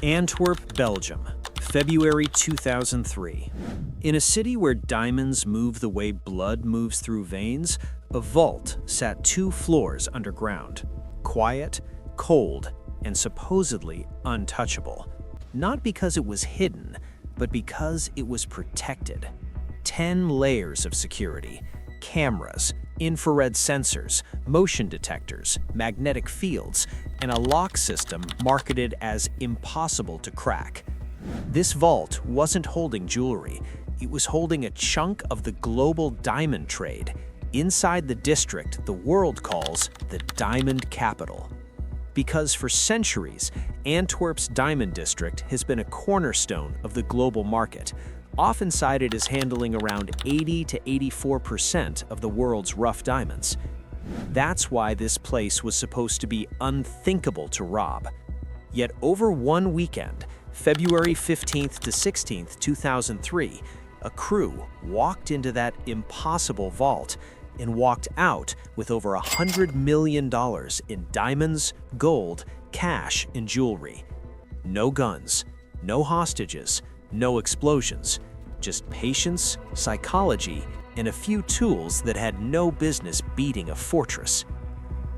Antwerp, Belgium, February 2003. In a city where diamonds move the way blood moves through veins, a vault sat 2 floors underground. Quiet, cold, and supposedly untouchable. Not because it was hidden, but because it was protected. 10 layers of security, cameras, infrared sensors, motion detectors, magnetic fields, and a lock system marketed as impossible to crack. This vault wasn't holding jewelry, it was holding a chunk of the global diamond trade, inside the district the world calls the Diamond Capital. Because for centuries, Antwerp's diamond district has been a cornerstone of the global market, often cited as handling around 80 to 84% of the world's rough diamonds. That's why this place was supposed to be unthinkable to rob. Yet over one weekend, February 15th to 16th, 2003, a crew walked into that impossible vault and walked out with over $100 million in diamonds, gold, cash, and jewelry. No guns, no hostages, no explosions, just patience, psychology, and a few tools that had no business beating a fortress.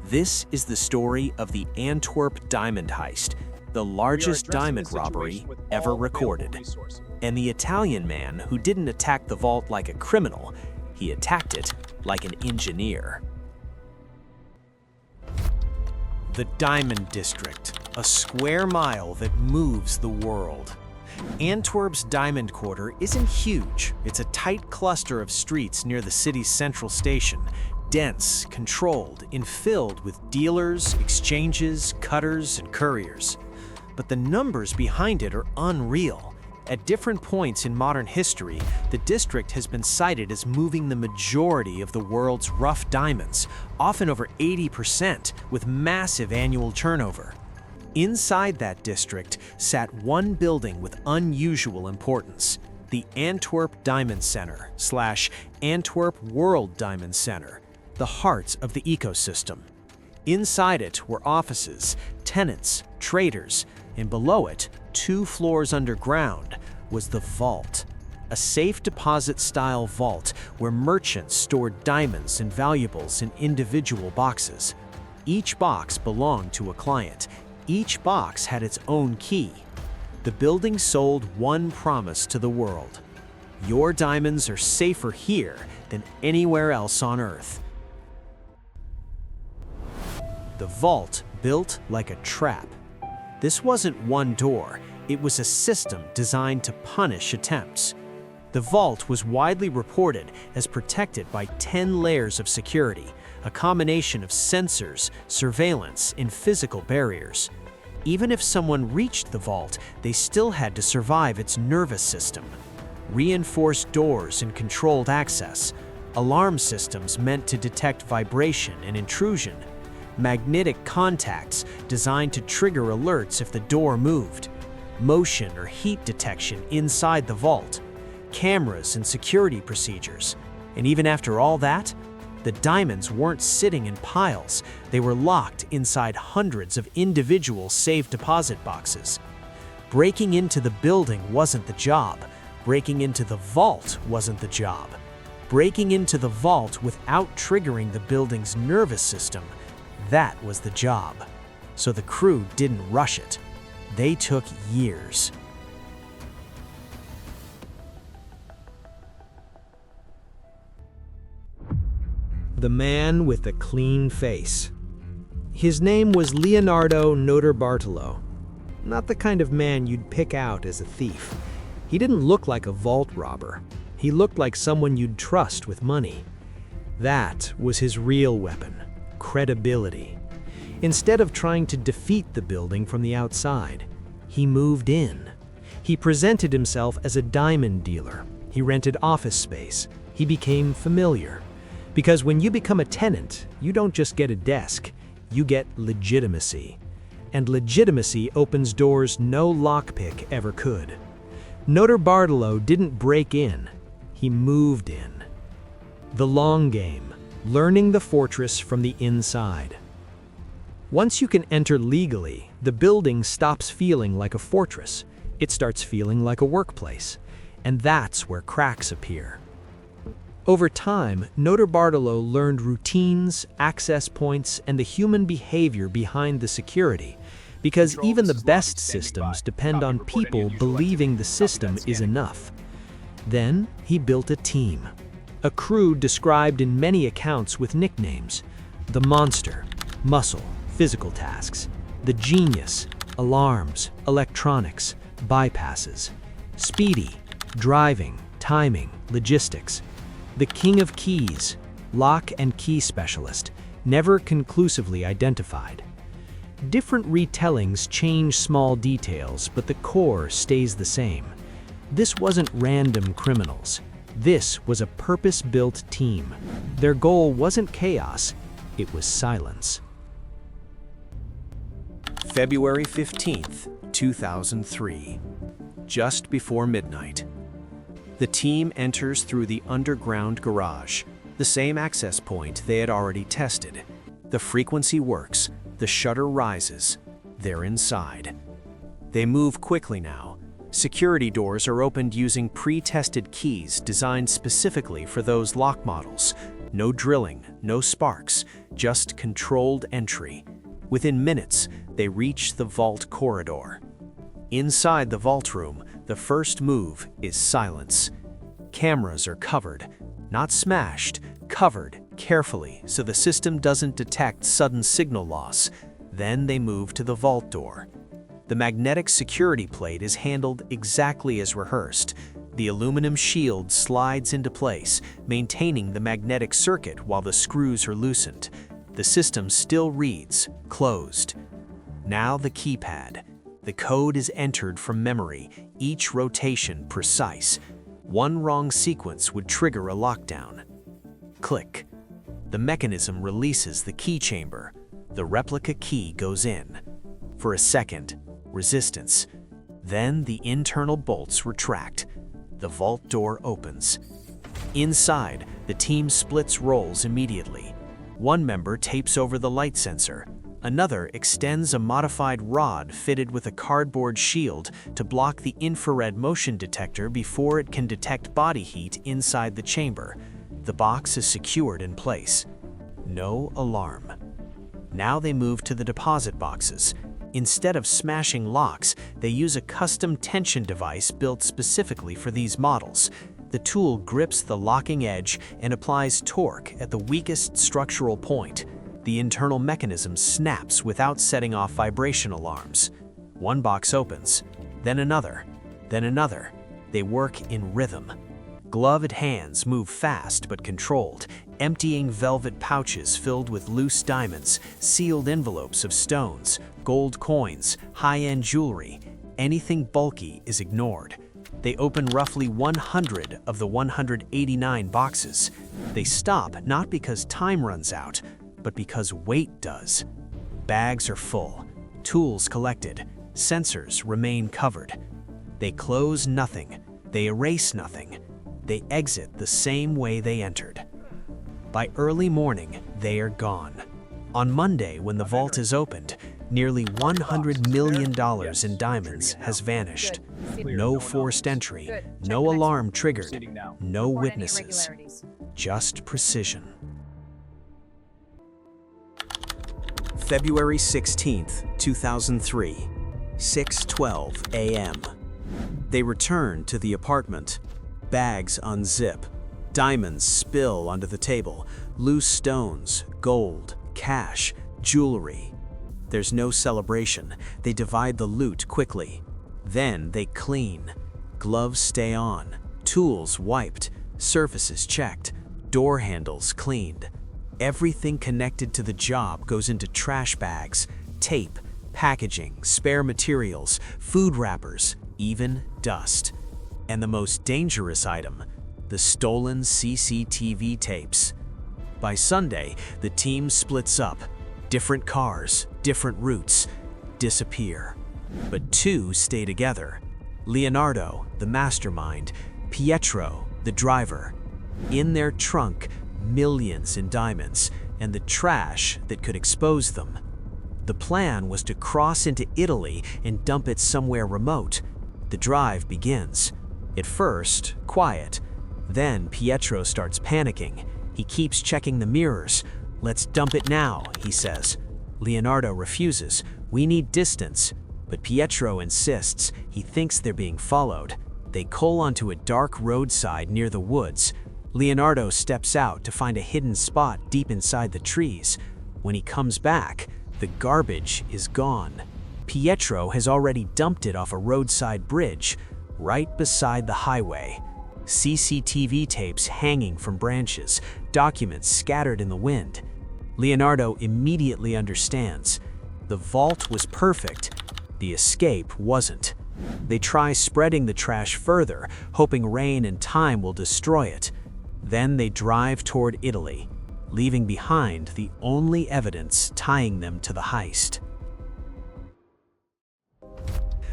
This is the story of the Antwerp diamond heist, the largest diamond robbery ever recorded. And the Italian man who didn't attack the vault like a criminal, he attacked it like an engineer. The Diamond District, a square mile that moves the world. Antwerp's Diamond Quarter isn't huge. It's a tight cluster of streets near the city's central station, dense, controlled, and filled with dealers, exchanges, cutters, and couriers. But the numbers behind it are unreal. At different points in modern history, the district has been cited as moving the majority of the world's rough diamonds, often over 80%, with massive annual turnover. Inside that district sat one building with unusual importance, the Antwerp Diamond Centre / Antwerp World Diamond Centre, the heart of the ecosystem. Inside it were offices, tenants, traders, and below it, 2 floors underground, was the vault, a safe deposit-style vault where merchants stored diamonds and valuables in individual boxes. Each box belonged to a client. Each box had its own key. The building sold one promise to the world: your diamonds are safer here than anywhere else on Earth. The vault built like a trap. This wasn't one door, it was a system designed to punish attempts. The vault was widely reported as protected by 10 layers of security, a combination of sensors, surveillance, and physical barriers. Even if someone reached the vault, they still had to survive its nervous system. Reinforced doors and controlled access, alarm systems meant to detect vibration and intrusion, magnetic contacts designed to trigger alerts if the door moved, motion or heat detection inside the vault, cameras and security procedures. And even after all that, the diamonds weren't sitting in piles, they were locked inside hundreds of individual safe deposit boxes. Breaking into the building wasn't the job. Breaking into the vault wasn't the job. Breaking into the vault without triggering the building's nervous system, that was the job. So the crew didn't rush it. They took years. The man with the clean face. His name was Leonardo Notarbartolo. Not the kind of man you'd pick out as a thief. He didn't look like a vault robber. He looked like someone you'd trust with money. That was his real weapon: credibility. Instead of trying to defeat the building from the outside, he moved in. He presented himself as a diamond dealer. He rented office space. He became familiar. Because when you become a tenant, you don't just get a desk, you get legitimacy. And legitimacy opens doors no lockpick ever could. Notarbartolo didn't break in, he moved in. The long game, learning the fortress from the inside. Once you can enter legally, the building stops feeling like a fortress. It starts feeling like a workplace. And that's where cracks appear. Over time, Notarbartolo learned routines, access points, and the human behavior behind the security, because even the best systems depend on people believing the system is enough. Then, he built a team. A crew described in many accounts with nicknames: the Monster, Muscle, physical tasks; the Genius, alarms, electronics, bypasses; Speedy, driving, timing, logistics; the King of Keys, lock and key specialist, never conclusively identified. Different retellings change small details, but the core stays the same. This wasn't random criminals. This was a purpose-built team. Their goal wasn't chaos, it was silence. February 15th, 2003. Just before midnight. The team enters through the underground garage, the same access point they had already tested. The frequency works, the shutter rises, they're inside. They move quickly now. Security doors are opened using pre-tested keys designed specifically for those lock models. No drilling, no sparks, just controlled entry. Within minutes, they reach the vault corridor. Inside the vault room, the first move is silence. Cameras are covered, not smashed, covered carefully so the system doesn't detect sudden signal loss. Then they move to the vault door. The magnetic security plate is handled exactly as rehearsed. The aluminum shield slides into place, maintaining the magnetic circuit while the screws are loosened. The system still reads, closed. Now the keypad. The code is entered from memory, each rotation precise. One wrong sequence would trigger a lockdown. Click. The mechanism releases the key chamber. The replica key goes in. For a second, resistance. Then the internal bolts retract. The vault door opens. Inside, the team splits roles immediately. One member tapes over the light sensor. Another extends a modified rod fitted with a cardboard shield to block the infrared motion detector before it can detect body heat inside the chamber. The box is secured in place. No alarm. Now they move to the deposit boxes. Instead of smashing locks, they use a custom tension device built specifically for these models. The tool grips the locking edge and applies torque at the weakest structural point. The internal mechanism snaps without setting off vibration alarms. One box opens, then another, then another. They work in rhythm. Gloved hands move fast but controlled, emptying velvet pouches filled with loose diamonds, sealed envelopes of stones, gold coins, high-end jewelry. Anything bulky is ignored. They open roughly 100 of the 189 boxes. They stop not because time runs out, but because weight does. Bags are full, tools collected, sensors remain covered. They close nothing, they erase nothing. They exit the same way they entered. By early morning, they are gone. On Monday, when the vault is opened, nearly $100 million in diamonds has vanished. No forced entry, no alarm triggered, no witnesses, just precision. February 16th, 2003, 6:12 a.m. They return to the apartment. Bags unzip. Diamonds spill onto the table. Loose stones, gold, cash, jewelry. There's no celebration. They divide the loot quickly. Then they clean. Gloves stay on. Tools wiped. Surfaces checked. Door handles cleaned. Everything connected to the job goes into trash bags, tape, packaging, spare materials, food wrappers, even dust. And the most dangerous item, the stolen CCTV tapes. By Sunday, the team splits up. Different cars, different routes, disappear. But two stay together. Leonardo, the mastermind, Pietro, the driver. In their trunk, millions in diamonds, and the trash that could expose them. The plan was to cross into Italy and dump it somewhere remote. The drive begins. At first, quiet. Then Pietro starts panicking. He keeps checking the mirrors. "Let's dump it now," he says. Leonardo refuses. "We need distance." But Pietro insists. He thinks they're being followed. They coal onto a dark roadside near the woods. Leonardo steps out to find a hidden spot deep inside the trees. When he comes back, the garbage is gone. Pietro has already dumped it off a roadside bridge, right beside the highway. CCTV tapes hanging from branches, documents scattered in the wind. Leonardo immediately understands. The vault was perfect. The escape wasn't. They try spreading the trash further, hoping rain and time will destroy it. Then they drive toward Italy, leaving behind the only evidence tying them to the heist.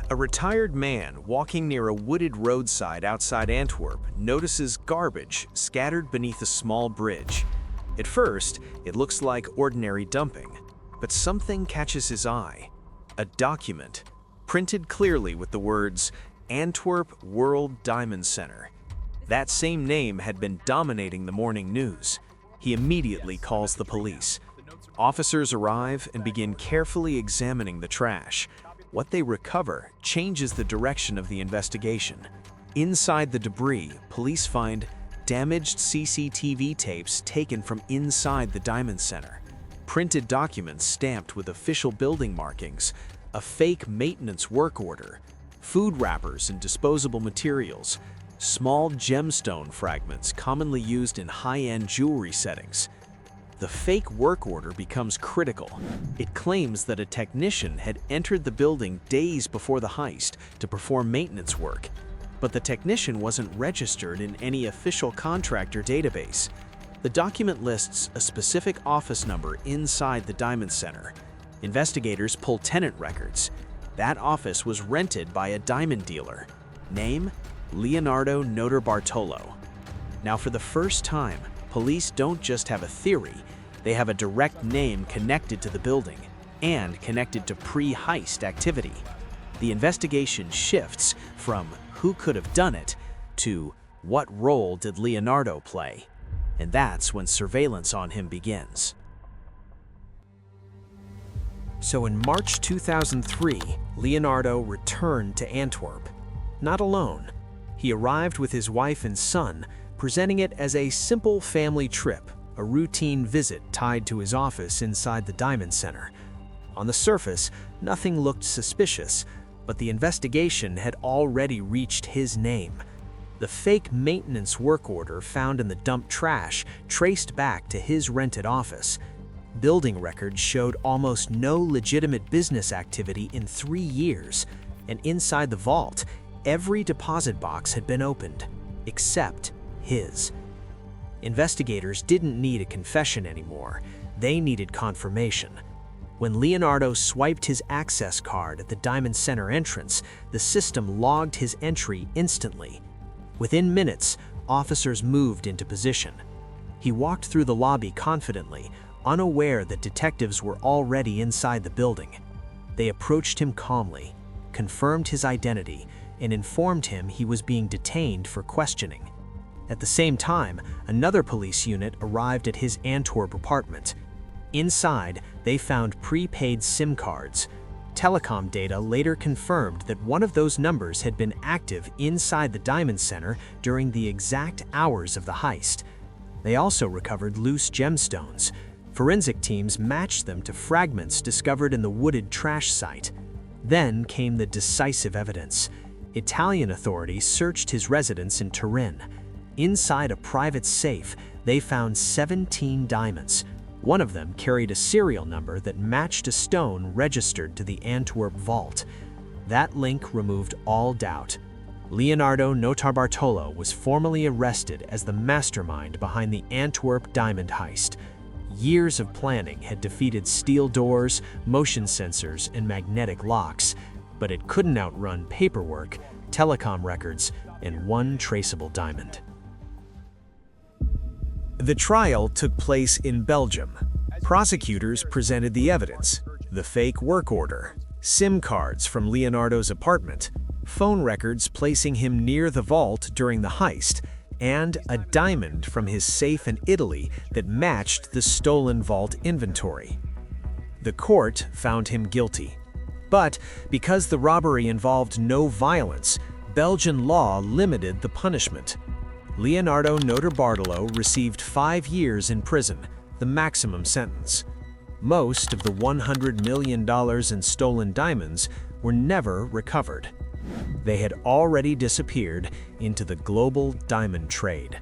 A retired man walking near a wooded roadside outside Antwerp notices garbage scattered beneath a small bridge. At first, it looks like ordinary dumping, but something catches his eye. A document, printed clearly with the words, Antwerp World Diamond Centre. That same name had been dominating the morning news. He immediately calls the police. Officers arrive and begin carefully examining the trash. What they recover changes the direction of the investigation. Inside the debris, police find damaged CCTV tapes taken from inside the Diamond Centre, printed documents stamped with official building markings, a fake maintenance work order, food wrappers and disposable materials, small gemstone fragments commonly used in high-end jewelry settings. The fake work order becomes critical. It claims that a technician had entered the building days before the heist to perform maintenance work, but the technician wasn't registered in any official contractor database. The document lists a specific office number inside the Diamond Centre. Investigators pull tenant records. That office was rented by a diamond dealer. Name: Leonardo Notarbartolo. Now, for the first time, police don't just have a theory, they have a direct name connected to the building and connected to pre-heist activity. The investigation shifts from who could have done it to what role did Leonardo play? And that's when surveillance on him begins. So in March 2003, Leonardo returned to Antwerp. Not alone. He arrived with his wife and son, presenting it as a simple family trip, a routine visit tied to his office inside the Diamond Centre. On the surface, nothing looked suspicious, but the investigation had already reached his name. The fake maintenance work order found in the dumped trash traced back to his rented office. Building records showed almost no legitimate business activity in 3 years, and inside the vault, every deposit box had been opened, except his. Investigators didn't need a confession anymore. They needed confirmation. When Leonardo swiped his access card at the Diamond Centre entrance, the system logged his entry instantly. Within minutes, officers moved into position. He walked through the lobby confidently, unaware that detectives were already inside the building. They approached him calmly, confirmed his identity, and informed him he was being detained for questioning. At the same time, another police unit arrived at his Antwerp apartment. Inside, they found prepaid SIM cards. Telecom data later confirmed that one of those numbers had been active inside the Diamond Centre during the exact hours of the heist. They also recovered loose gemstones. Forensic teams matched them to fragments discovered in the wooded trash site. Then came the decisive evidence. Italian authorities searched his residence in Turin. Inside a private safe, they found 17 diamonds. One of them carried a serial number that matched a stone registered to the Antwerp vault. That link removed all doubt. Leonardo Notarbartolo was formally arrested as the mastermind behind the Antwerp diamond heist. Years of planning had defeated steel doors, motion sensors, and magnetic locks, but it couldn't outrun paperwork, telecom records, and one traceable diamond. The trial took place in Belgium. Prosecutors presented the evidence. The fake work order, SIM cards from Leonardo's apartment, phone records placing him near the vault during the heist, and a diamond from his safe in Italy that matched the stolen vault inventory. The court found him guilty. But because the robbery involved no violence, Belgian law limited the punishment. Leonardo Notarbartolo received 5 years in prison, the maximum sentence. Most of the $100 million in stolen diamonds were never recovered. They had already disappeared into the global diamond trade.